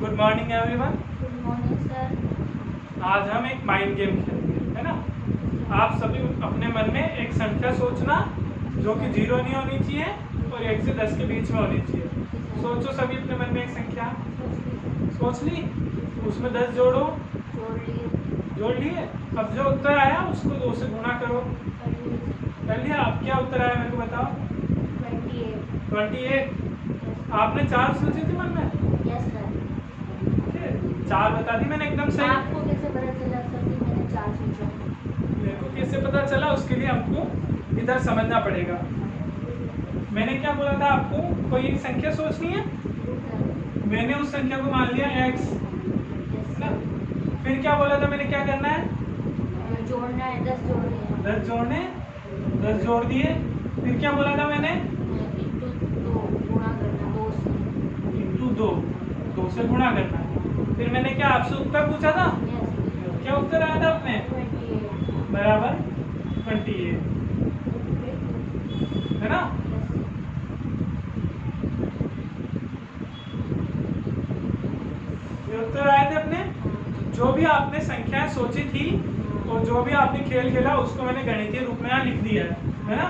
Good morning everyone. Good morning sir. आज हम एक माइंड गेम खेलेंगे, है ना। आप सभी अपने मन में एक संख्या सोचना जो कि 0 नहीं होनी चाहिए और 1 से 10 के बीच में होनी चाहिए। सोचो सभी अपने मन में एक संख्या। सोच ली, उसमें 10 जोड़ो। जोड़ लिए। अब जो उत्तर आया उसको 2 से गुणा करो। कर लिया। अब क्या उत्तर आया मेरे को बताओ। 28। आपने 4 सोची थी मन में। Yes sir. 4 बता दी मैंने एकदम सही। आपको कैसे पता चला सर कि मैंने 4 सोचा? मेरे को कैसे पता चला उसके लिए हमको इधर समझना पड़ेगा। मैंने क्या बोला था आपको, कोई एक संख्या सोचनी है। मैंने उस संख्या को मान लिया x, ना। फिर क्या बोला था मैंने, क्या करना है, जोड़ना है। 10 जोड़ने हैं। 10 जोड़ने। 10 जोड़ दिए। फिर क्या बोला था मैंने, इंटू 2 गुणा करना 2 से। इंटू 2, 2 से गुणा करना है। फिर मैंने क्या आपसे उत्तर पूछा था, यस। क्या उत्तर आया था अपने, 28 बराबर 28, है ना। ये उत्तर आए थे अपने। जो भी आपने संख्याएं सोची थी और जो भी आपने खेल खेला उसको मैंने गणितीय रूप में यहाँ लिख दिया है ना।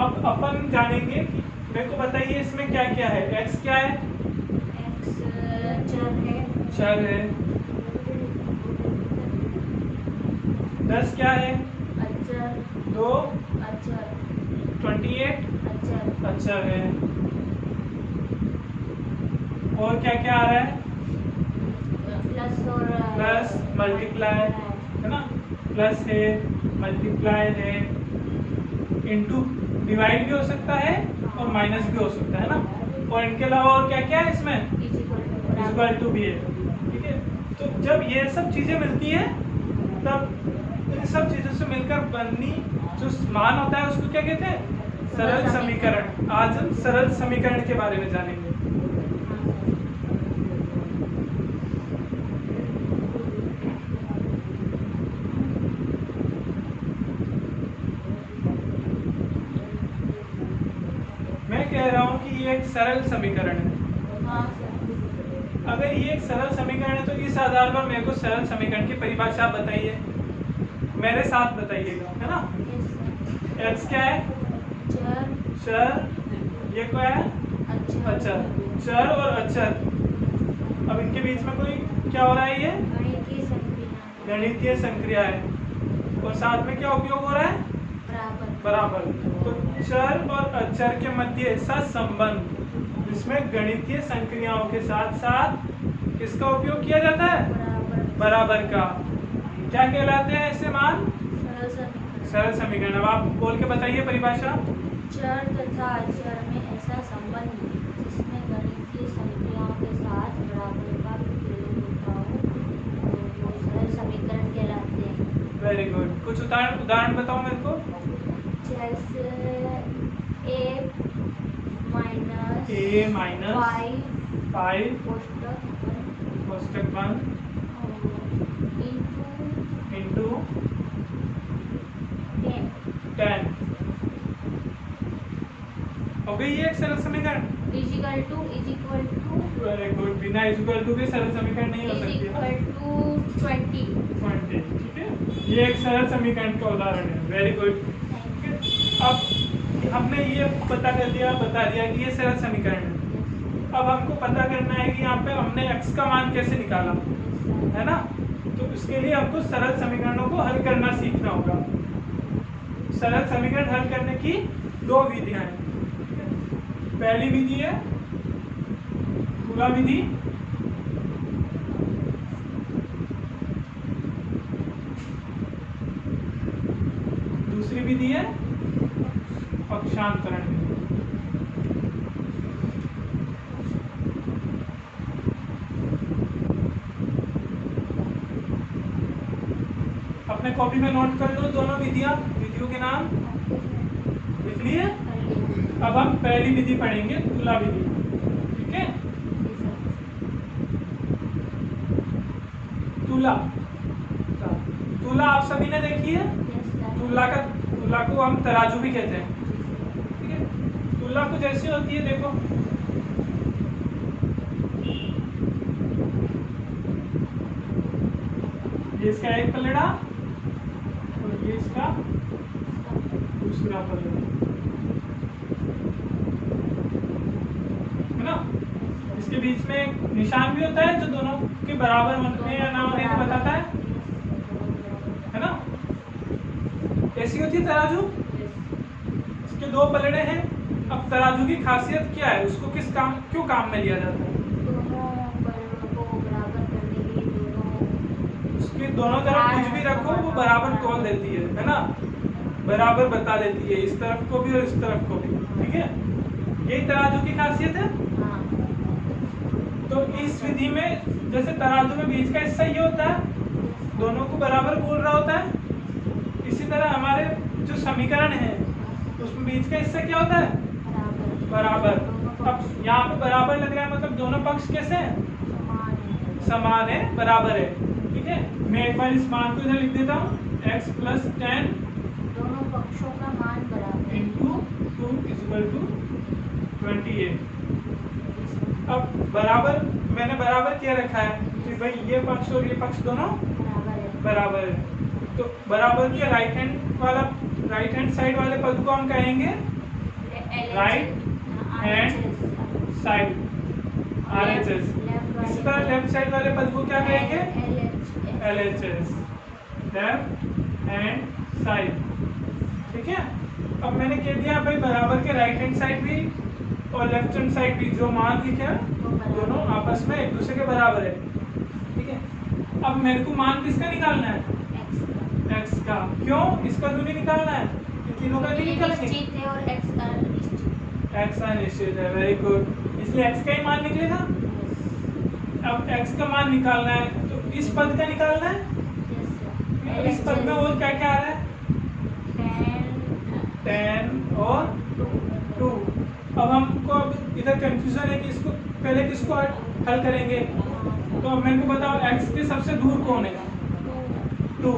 अब अपन जानेंगे कि मेरे को बताइए इसमें क्या क्या है। x क्या है, x चर है। चर है। 10 क्या है, अचर। 2। अचर। 28 अचर। अचर है। और क्या क्या आ रहा है, प्लस और प्लस मल्टीप्लाई, है ना। प्लस है, मल्टीप्लाई है, इनटू डिवाइड भी हो सकता है और माइनस भी हो सकता है ना। और इनके अलावा और क्या क्या है इसमें, इक्वल टू भी है। ठीक है। तो जब ये सब चीजें मिलती है तब इन सब चीजों से मिलकर बननी जो मान होता है उसको क्या कहते हैं, सरल समीकरण। आज हम सरल समीकरण के बारे में जानेंगे। मैं कह रहा हूँ कि ये एक सरल समीकरण है। हाँ सर। अगर ये एक सरल समीकरण है तो इस आधार पर मेरे को सरल समीकरण की परिभाषा बताइए, मेरे साथ बताइएगा, है ना। x क्या है, चर। चर। ये क्या है, अचर। चर और अचर। अब इनके बीच में कोई क्या हो रहा है, ये गणितीय संक्रिया। गणितीय संक्रिया है। और साथ में क्या उपयोग हो रहा है, बराबर। तो चर और अचर के मध्य ऐसा संबंध जिसमें गणितीय संक्रियाओं के साथ साथ किसका उपयोग किया जाता है, बराबर का। क्या कहलाते हैं ऐसे मान, सरल समीकरण। अब आप बोल के बताइए परिभाषा। चर तथा अचर में ऐसा संबंध जिसमें गणितीय संक्रियाओं के साथ बराबर का प्रयोग होता हो तो वो सरल समीकरण कहलाते हैं। Very good. कुछ उदाहरण बताओ मेरे को। जैसे a माइनस 5 कोष्टक कोष्टक 1 इंटू 10 हो गई ये एक सरल समीकरण। Equal to very good. बिना इक्वल टू के सरल समीकरण नहीं हो सकती है। 20। ठीक है। ये एक सरल समीकरण का उदाहरण है। Very good. अब हमने ये बता दिया कि ये सरल समीकरण है। अब हमको पता करना है कि यहाँ पे हमने x का मान कैसे निकाला, है ना। तो इसके लिए हमको सरल समीकरणों को हल करना सीखना होगा। सरल समीकरण हल करने की 2 विधियां हैं। पहली विधि है तुला विधि, दूसरी विधि है पक्षांतरण विधि। अपने कॉपी में नोट कर लो दोनों विधियों के नाम लिख लिए। अब हम पहली विधि पढ़ेंगे, तुला विधि। ठीक है। तुला आप सभी ने देखी है। तुला को हम तराजू भी कहते हैं। ठीक है। तुला कुछ ऐसी होती है, देखो ये इसका एक पलड़ा और ये इसका दूसरा पलड़ा, है ना। इसके बीच में एक निशान भी होता है जो दोनों के बराबर होने या ना होने को बताता है ना। ऐसी होती है तराजू। इसके दो पलड़े हैं। अब तराजू की खासियत क्या है, उसको क्यों काम में लिया जाता है? उसके दोनों तरफ कुछ भी रखो वो बराबर तोल देती है ना, बराबर बता देती है, इस तरफ को भी और इस तरफ को भी। ठीक है, यही तराजू की खासियत है। तो इस विधि में जैसे तराजू में बीच का हिस्सा ये होता है, दोनों को बराबर बोल रहा होता है, इसी तरह हमारे जो समीकरण है उसमें बीच का हिस्सा क्या होता है? बराबर। अब यहाँ पे बराबर लग रहा है मतलब दोनों पक्ष कैसे हैं? समान है, बराबर है। ठीक है, मैं एक बार इस मान को इधर लिख देता हूँ, x + 10 दोनों पक्षों का मान बराबर इंटू 2 = 28। अब बराबर मैंने बराबर क्या रखा है कि भाई ये पक्ष और ये पक्ष दोनों बराबर है। तो बराबर के राइट हैंड साइड वाले पद को हम कहेंगे राइट हैंड साइड, RHS। इसी तरह लेफ्ट साइड वाले पद को क्या कहेंगे? LHS, left hand side. ठीक है, अब मैंने कह दिया भाई बराबर के राइट हैंड साइड भी और लेफ्ट हैंड साइड भी जो मान लिखे हैं दोनों आपस में एक दूसरे के बराबर है। ठीक है, अब मेरे को मान किसका निकालना है? x का। क्यों? इसका तो नहीं निकालना है, तीनों का नहीं निकालेंगे। x अनिश्चित है, वेरी गुड, इसलिए x का ही मान निकलेगा। अब x का मान निकालना है तो इस पद का निकालना है। तो इस पद में और क्या क्या आ रहा है? 10 और 2। अब हमको इधर कंफ्यूजन है कि इसको पहले किसको हल करेंगे। तो अब मेरे को बताओ x के सबसे दूर कौन है? 2।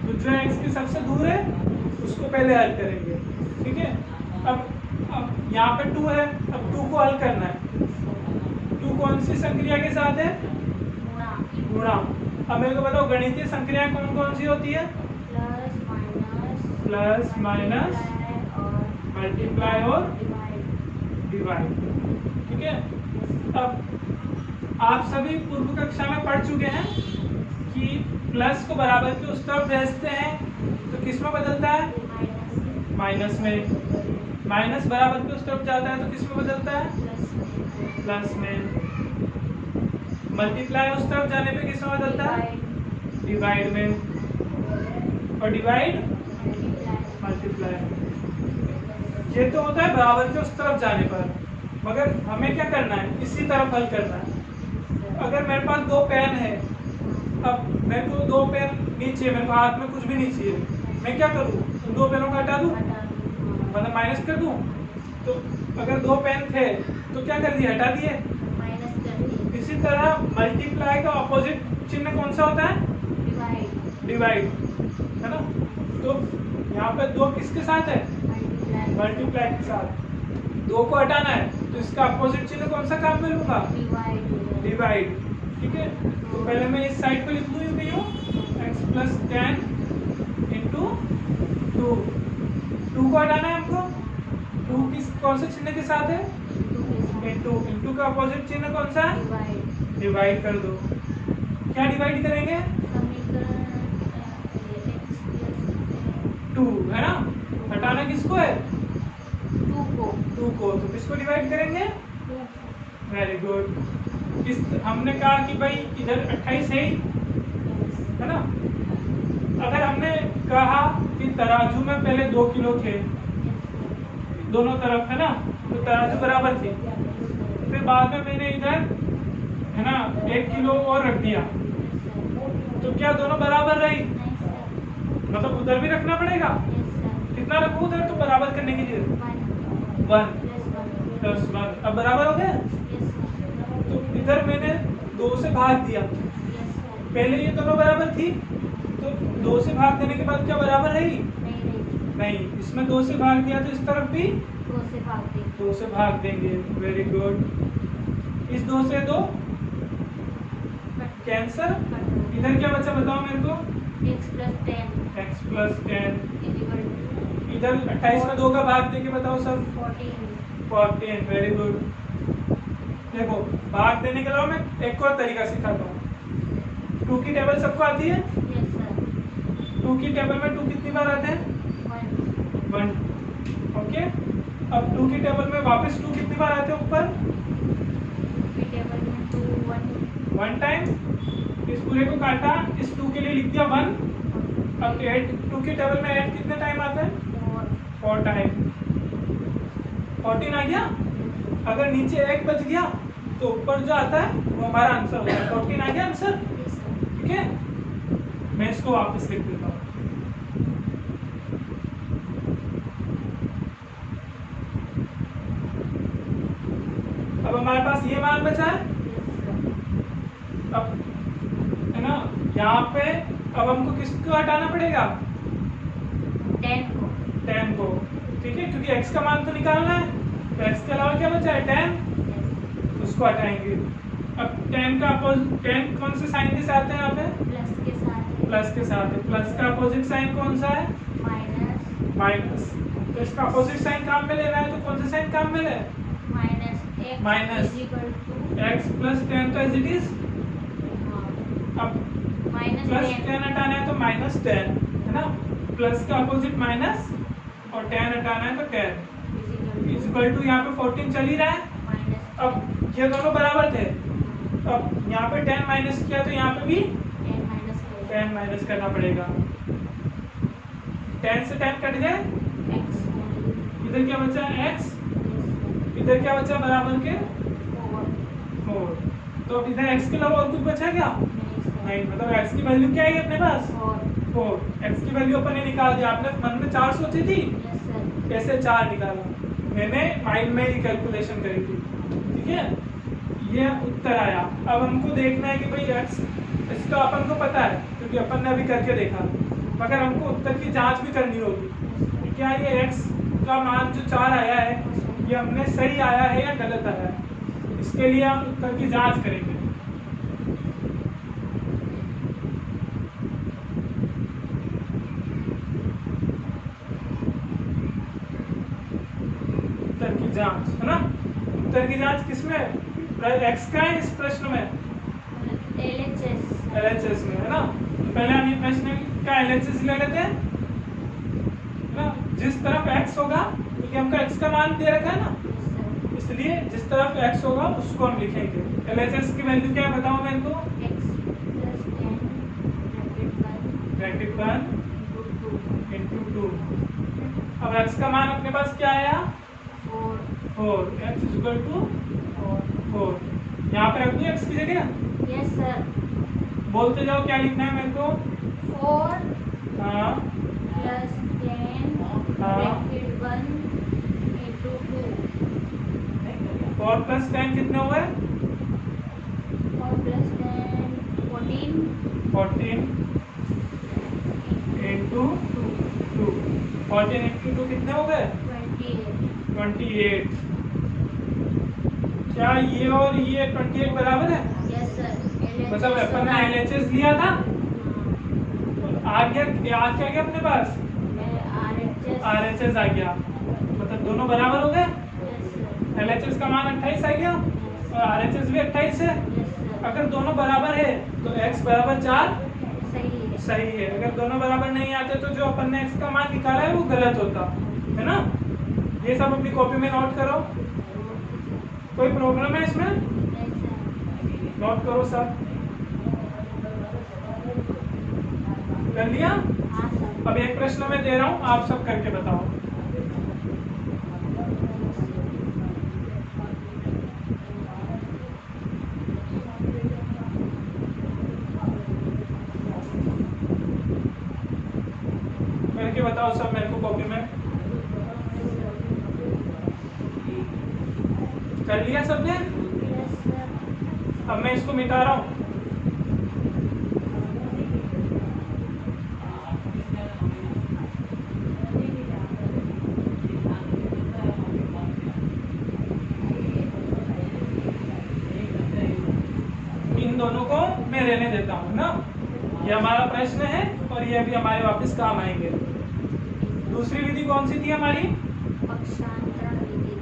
तो जो x के सबसे दूर है उसको पहले हल करेंगे। ठीक है, अब यहाँ पे 2 है, अब 2 को हल करना है। 2 कौन सी संक्रिया के साथ है? गुणा। अब मेरे को बताओ गणितीय संक्रियाएं कौन कौन सी होती है? प्लस माइनस, मल्टीप्लाई और डिवाइड। ठीक है, अब आप सभी पूर्व कक्षा में पढ़ चुके हैं कि प्लस को बराबर के उस तरफ भेजते हैं तो किस में बदलता है? माइनस में। माइनस बराबर के उस तरफ जाता है तो किस में बदलता है? प्लस में। मल्टीप्लाई उस तरफ जाने पे किस में बदलता है? डिवाइड में। और डिवाइड मल्टीप्लाई। ये तो होता है बराबर के उस तरफ जाने पर, मगर हमें क्या करना है? इसी तरफ हल करना है। अगर मेरे पास 2 पेन है, अब मेरे को 2 पेन नीचे, मेरे को हाथ में कुछ भी नहीं चाहिए, मैं क्या करूँ? उन 2 पेनों को हटा दूँ, मतलब माइनस कर दूँ। तो अगर 2 पेन थे तो क्या कर दिए? हटा दिए। इसी तरह मल्टीप्लाई का ऑपोजिट चिन्ह कौन सा होता है? डिवाइड, है ना। तो यहाँ पे 2 किसके साथ है? मल्टीप्लाई के साथ। 2 को हटाना है तो इसका अपोजिट चिन्ह कौन सा काम में लूंगा? डिवाइड। ठीक है, तो पहले मैं इस साइड पे लिख लूँ x + 10 इंटू 2। 2 को हटाना है हमको। 2 किस कौन से चिन्ह के साथ है? इंटू का अपोजिट चिन्ह कौन सा है? डिवाइड कर दो। क्या डिवाइड करेंगे? 2, है ना। हटाना किसको है? 2 को। तो किसको डिवाइड करेंगे? Very good. इस हमने कहा कि भाई इधर 28 है ना। अगर हमने कहा कि तराजू में पहले 2 किलो थे दोनों तरफ, है ना, तो तराजू बराबर थी। फिर बाद में मैंने इधर, है ना, 1 किलो और रख दिया, तो क्या दोनों बराबर रही? मतलब उधर भी रखना पड़ेगा। कितना रखूं उधर तो बराबर करने के लिए? 1 + 1। अब बराबर हो गया। तो इधर मैंने 2 से भाग दिया, पहले ये दोनों बराबर थी, तो 2 से भाग देने के बाद क्या बराबर रही? नहीं। इसमें 2 से भाग दिया तो इस तरफ भी 2 से भाग देंगे। Very good. इस 2 से 2 कैंसल, इधर क्या बचा बताओ मेरे को? x plus 10 x plus 10 equal to इधर 28 में 2 का भाग देके बताओ सब। 14। Very good. देखो भाग देने के अलावा मैं एक और तरीका सिखाता हूँ। 2 की टेबल सबको आती है? Yes sir. 2 की टेबल में 2 कितनी बार आते हैं? 1। ओके, अब 2 की टेबल में वापस 2 कितनी बार आते हैं ऊपर? 2 की टेबल में 2 1 टाइम। इस पूरे को काटा, इस 2 के लिए लिख दिया 1। अब 8 2 की टेबल में 8 कितने टाइम आता है? 4 टाइम। 14 आ गया। अगर नीचे 1 बच गया तो ऊपर जो आता है वो हमारा आंसर होता है। 14 आ गया आंसर। ठीक है, मैं इसको वापस लिख देता हूँ। अब हमारे पास ये मान बचा है। अब है ना, यहाँ पे अब हमको किसको हटाना पड़ेगा? 10 को। ठीक है, क्योंकि x का मान तो निकालना है, तो x के अलावा क्या बचा है? 10। उसको हटाएंगे। अब 10 कौन से साइन के साथ है? यहाँ पे प्लस के साथ है। प्लस का अपोजिट साइन कौन सा है? माइनस। तो इसका अपोजिट साइन काम में लेना है, तो कौन सा साइन काम में ले? माइनस। x प्लस 10 तो एज इट इज। अब प्लस 10 हटाना है तो -10 है ना, प्लस का अपोजिट माइनस और 10 हटाना है तो 10 इक्वल टू यहाँ पे 14 चल ही रहा है। अब ये दोनों बराबर थे, अब यहाँ पे 10 माइनस किया तो यहाँ पे भी 10 माइनस करना पड़ेगा। 10 से 10 कट गए, इधर क्या बचा? x। इधर क्या बचा बराबर के? 4। तो अब इधर x के अलावा और कुछ बचा क्या? नहीं। मतलब x की वैल्यू क्या है अपने पास? 4। x की वैल्यू अपन ने निकाल दिया। आपने मन में 4 सोची थी, कैसे 4 निकाला? मैंने माइंड में ही कैलकुलेशन करी थी। ठीक है, ये उत्तर आया। अब हमको देखना है कि भाई x, इसका अपन को पता है क्योंकि अपन ने अभी करके देखा, मगर हमको उत्तर की जांच भी करनी होगी। क्या ये x का मान जो 4 आया है ये हमने सही आया है या गलत आया है? इसके लिए हम उत्तर की जांच करेंगे। उत्तर की जांच है ना, उत्तर की जांच किसमें? x का है इस प्रश्न में, LHS में है ना। तो पहले हम ये प्रश्न का LHS ले लेते हैं ना। जिस तरफ x होगा, क्योंकि हमको x का मान दे रखा है ना, इसलिए जिस तरफ x होगा उसको हम लिखेंगे। LHS की वैल्यू क्या है बताओ मेरे को? Bracket 1 into 2। अब x का मान अपने पास क्या आया? 4। x is equal to 4। यहाँ पे रख दूँ x की जगह? Yes sir. बोलते जाओ क्या लिखना है मेरे को? 4 हाँ plus 10 bracket 1 into 2। 4 plus 10 कितने हुए? 4 plus 10 14 into 2। 14 into 2 कितने हो गए? 28। क्या ये और ये 28 बराबर है? Yes sir. मतलब अपन ने LHS लिया था, आ गया अपने पास RHS आ गया, मतलब दोनों बराबर हो गए। LHS का मान 28 आ गया और RHS भी 28 है। अगर दोनों बराबर है तो x बराबर 4 सही है। अगर दोनों बराबर नहीं आते तो जो अपन ने x का मान निकाला है वो गलत होता है ना। ये सब अपनी कॉपी में नोट करो। कोई प्रॉब्लम है इसमें? नोट करो सब। कर लिया? अब एक प्रश्न मैं दे रहा हूँ, आप सब करके बताओ। करके बताओ सब मेरे को कॉपी में। कर लिया सबने? अब मैं इसको मिटा रहा हूँ। इन दोनों को मैं रहने देता हूँ ना। ये हमारा प्रश्न है और ये अभी हमारे वापस काम आएंगे। दूसरी विधि कौन सी थी हमारी? पक्षांतरण विधि।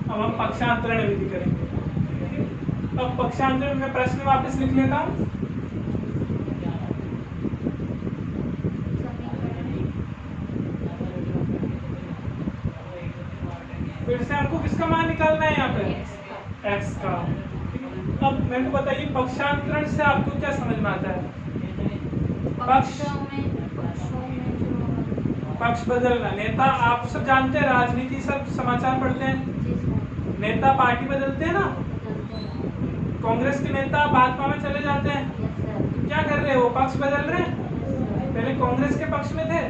अब हम पक्षांतरण विधि करेंगे। अब पक्षांतरण में प्रश्न वापस लिख लेता हूँ। फिर से हमको किसका मान निकालना है यहाँ पे? x का। अब मेरे को बताइए पक्षांतरण से आपको क्या समझ में आता है? पक्ष बदलना। नेता आप सब जानते हैं, राजनीति सब समाचार पढ़ते हैं, नेता पार्टी बदलते हैं ना। कांग्रेस के नेता भाजपा में चले जाते हैं, क्या कर रहे हैं वो? पक्ष बदल रहे हैं। पहले कांग्रेस के पक्ष में थे,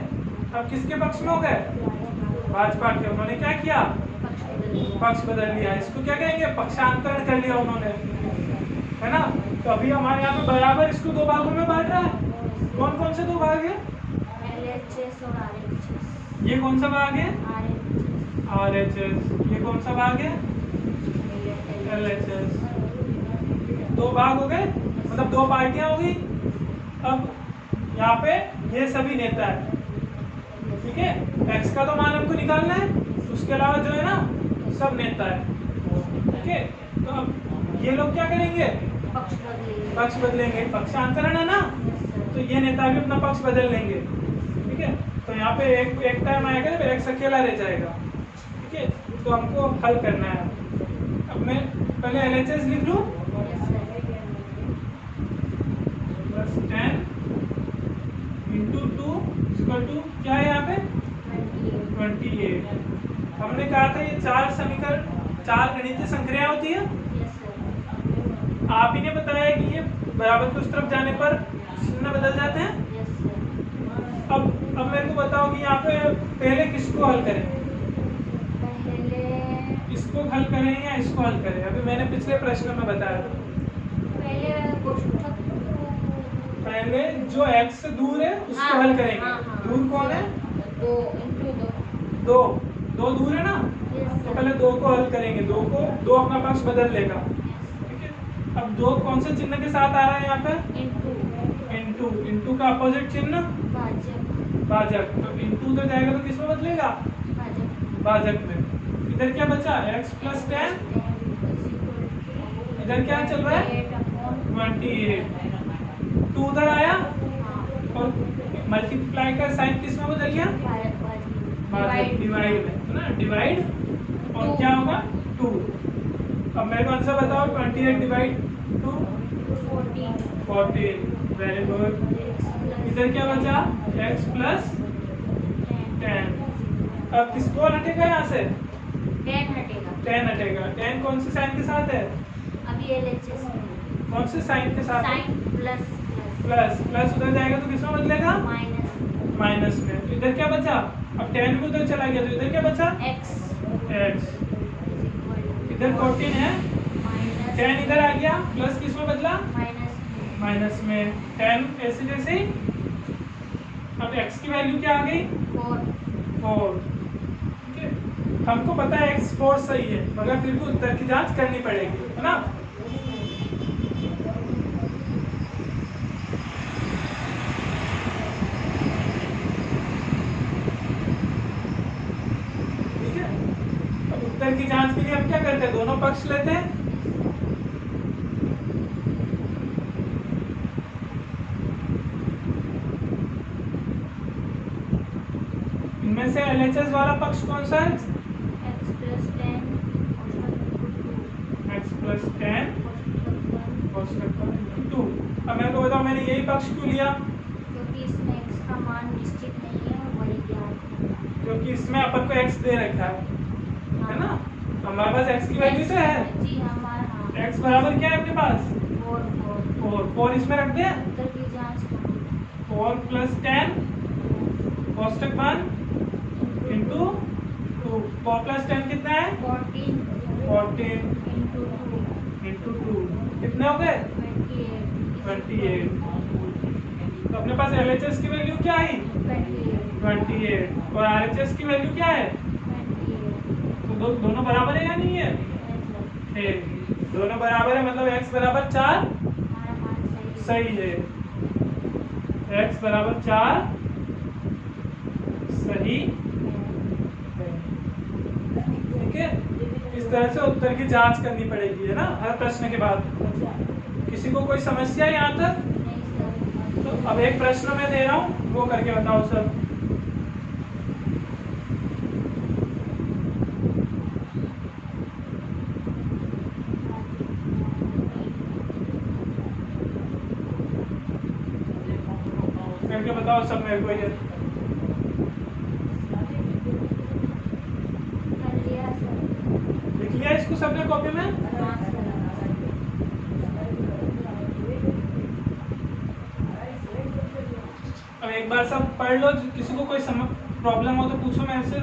अब किसके पक्ष में हो गए? भाजपा के। उन्होंने क्या किया? पक्ष बदल लिया। इसको क्या कहेंगे? पक्षांतरण कर लिया उन्होंने, है ना। तो अभी हमारे यहाँ पे बराबर इसको दो भागों में बांट रहा है। कौन कौन से दो भाग है? LHS और RHS। ये कौन सा भाग है? RHS। ये कौन सा भाग है? LHS। दो भाग हो गए, मतलब दो पार्टियां हो गई। अब यहाँ पे ये सभी नेता है, ठीक है। x का तो मान हमको निकालना है, उसके अलावा जो है ना सब नेता है, ठीक है। तो अब ये लोग क्या करेंगे? पक्ष बदलेंगे। पक्षांतरण है ना, तो ये नेता भी अपना पक्ष बदल लेंगे, ठीक है। तो यहाँ पे एक टाइम आएगा जब x अकेला रह जाएगा, ठीक है। तो हमको हल करना है। अब मैं पहले LHS लिख लूँ। प्लस 10 इंटू 2 इक्वल टू क्या है यहाँ पे? 28। हमने कहा था ये चार समीकरण, चार गणितीय संक्रिया होती है। आप ही ने बताया कि ये बराबर के उस तरफ जाने पर चिन्ह बदल जाते हैं। अब मेरे को बताओ कि यहाँ पे पहले किसको हल करें? इसको हल करें या इसको हल करें? अभी मैंने पिछले प्रश्न में बताया था, पहले जो x से दूर है उसको हल करेंगे। दूर कौन है? 2 दूर है ना, तो पहले 2 को हल करेंगे। 2 अपना पक्ष बदल लेगा, ठीक है। अब 2 कौन से चिन्ह के साथ आ रहा है यहाँ पे? इंटू का अपोजिट चिन्ह भाजक। तो इंटू तो जाएगा तो किसमें बदलेगा? भाजक में। इधर क्या बचा? x plus 10। इधर क्या चल रहा है? 28। 2 उधर आया और मल्टीप्लाई का साइन किस में बदल गया? डिवाइड में, है ना। डिवाइड और क्या होगा? 2। अब मेरे को आंसर बताओ। 28 डिवाइड 2 14। Very good. इधर क्या बचा? x plus 10। अब किसको हटेगा यहाँ से? 10 हटेगा। 10 कौन से साइन के साथ है? अभी LHS में। कौन से साइन के साथ है? प्लस उधर जाएगा तो किसमें बदलेगा? माइनस में। इधर क्या बचा? अब 10 भी उधर चला गया तो इधर क्या बचा? x। इधर 14 है, 10 इधर आ गया, प्लस किसमें बदला? माइनस में। 10 ऐसे जैसे। अब x की वैल्यू क्या आ गई? 4। ठीक है। हमको पता है x 4 सही है, मगर फिर भी उत्तर की जांच करनी पड़ेगी, है ना। उत्तर की जांच के लिए हम क्या करते हैं? दोनों पक्ष लेते हैं। इनमें से LHS वाला पक्ष कौन सा है? x plus 10 2। अब मेरे को बताओ, मैंने यही पक्ष क्यों लिया? क्योंकि इसमें x का मान निश्चित नहीं है और वही ज्ञात है। क्योंकि इसमें अपन को x दे रखा है ना। हमारे पास x की वैल्यू तो है जी। हमारा x बराबर क्या है अपने पास? 4 इसमें रख दे। उत्तर की जांच 4 प्लस 10 कोष्टक बंद इंटू 2। 4 प्लस 10 कितना है? 14 इंटू 2 कितने हो गए? 28। तो अपने पास LHS की वैल्यू क्या आई? 28 और RHS की वैल्यू क्या है? तो दोनों बराबर है या नहीं है? है। दोनों बराबर है मतलब x बराबर 4 सही है। x बराबर 4 सही है। ठीक है, इस तरह से उत्तर की जांच करनी पड़ेगी, है ना, हर प्रश्न के बाद। किसी को कोई समस्या यहाँ तक? तो अब एक प्रश्न मैं दे रहा हूँ, वो करके बताओ सब। करके बताओ सब मेरे को ये। लिख लिया इसको सबने कॉपी में? अब एक बार सब पढ़ लो, किसी को कोई प्रॉब्लम हो तो पूछो मेरे से।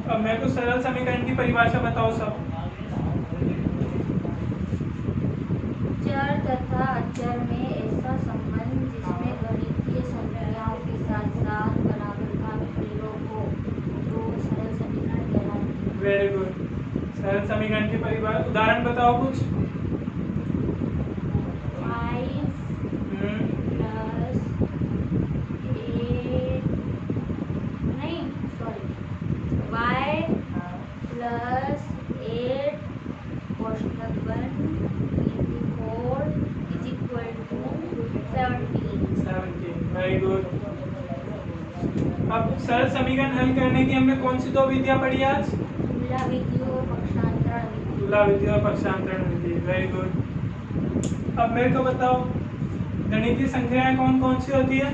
अब मेरे को सरल समीकरण की परिभाषा बताओ सब। चर तथा अचर में ऐसा संबंध जिसमें गणितीय संख्याओं के साथ साथ बराबर का भी प्रयोग हो तो सरल समीकरण कहलाते हैं। Very good. सरल समीकरण की परिभाषा, उदाहरण बताओ कुछ। 5 प्लस 8 नहीं सॉरी y प्लस 8 कोष्ठक 1 into 4 is equal to 17। Very good. अब सरल समीकरण हल करने की हमने कौन सी दो विधियां पढ़ी आज? तुला विधि और पक्षांतरण विधि। तुला विधि और पक्षांतरण विधि। Very good. अब मेरे को बताओ, गणितीय संख्याएं कौन कौन सी होती है?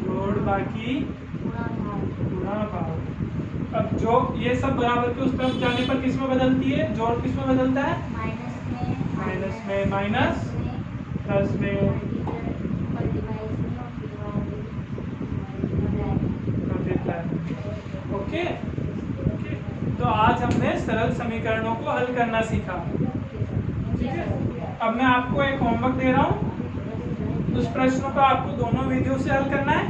जोड़ बाकी गुणा भाग। गुणा भाग। अब जो ये सब बराबर के उस तरफ जाने पर किस में बदलती है? जोड़ किस में बदलता है? माइनस में, माइनस प्लस में, ओके। तो आज हमने सरल समीकरणों को हल करना सीखा। ठीक है, अब मैं आपको एक होमवर्क दे रहा हूँ। उस प्रश्नों को आपको दोनों विधियों से हल करना है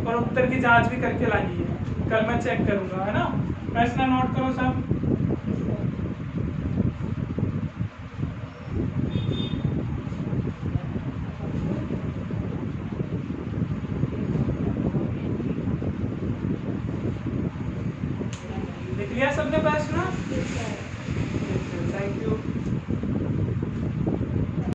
और उत्तर की जांच भी करके लानी है। कल मैं चेक करूंगा, है ना। प्रश्न नोट करो सब। लिख लिया सबने प्रश्न?